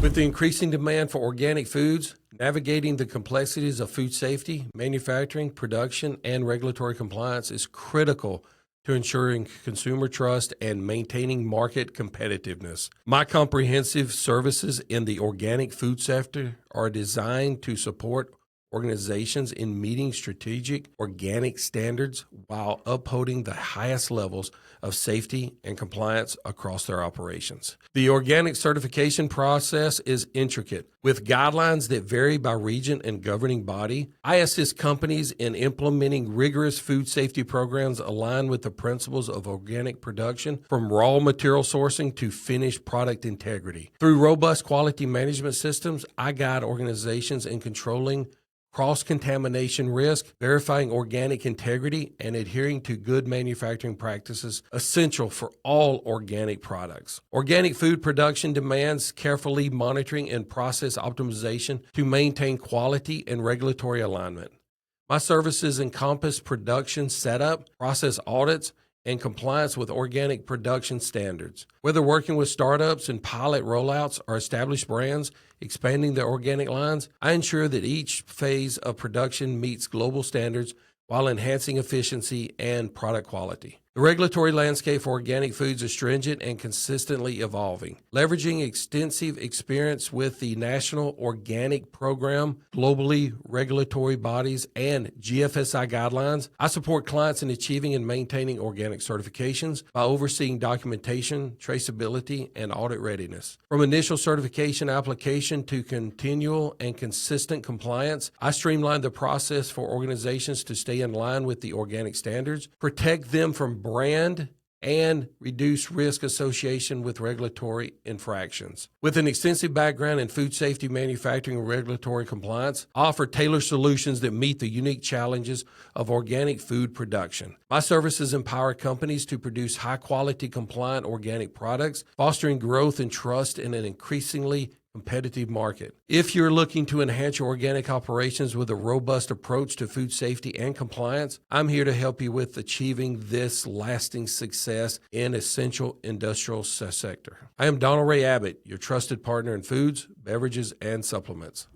With the increasing demand for organic foods, navigating the complexities of food safety, manufacturing, production, and regulatory compliance is critical to ensuring consumer trust and maintaining market competitiveness. My comprehensive services in the organic food sector are designed to support organizations in meeting strategic organic standards while upholding the highest levels of safety and compliance across their operations. The organic certification process is intricate, with guidelines that vary by region and governing body. I assist companies in implementing rigorous food safety programs aligned with the principles of organic production, from raw material sourcing to finished product integrity. Through robust quality management systems, I guide organizations in controlling cross-contamination risk, verifying organic integrity, and adhering to good manufacturing practices essential for all organic products. Organic food production demands carefully monitoring and process optimization to maintain quality and regulatory alignment. My services encompass production setup, process audits, and compliance with organic production standards. Whether working with startups and pilot rollouts or established brands expanding their organic lines, I ensure that each phase of production meets global standards while enhancing efficiency and product quality. The regulatory landscape for organic foods is stringent and consistently evolving. Leveraging extensive experience with the National Organic Program, globally regulatory bodies, and GFSI guidelines, I support clients in achieving and maintaining organic certifications by overseeing documentation, traceability, and audit readiness. From initial certification application to continual and consistent compliance, I streamline the process for organizations to stay in line with the organic standards, protect them from brand, and reduce risk association with regulatory infractions. With an extensive background in food safety, manufacturing, and regulatory compliance, I offer tailored solutions that meet the unique challenges of organic food production. My services empower companies to produce high-quality, compliant organic products, fostering growth and trust in an increasingly competitive market. If you're looking to enhance your organic operations with a robust approach to food safety and compliance, I'm here to help you with achieving this lasting success in essential industrial sector. I am Donald Ray Abbott, your trusted partner in foods, beverages, and supplements.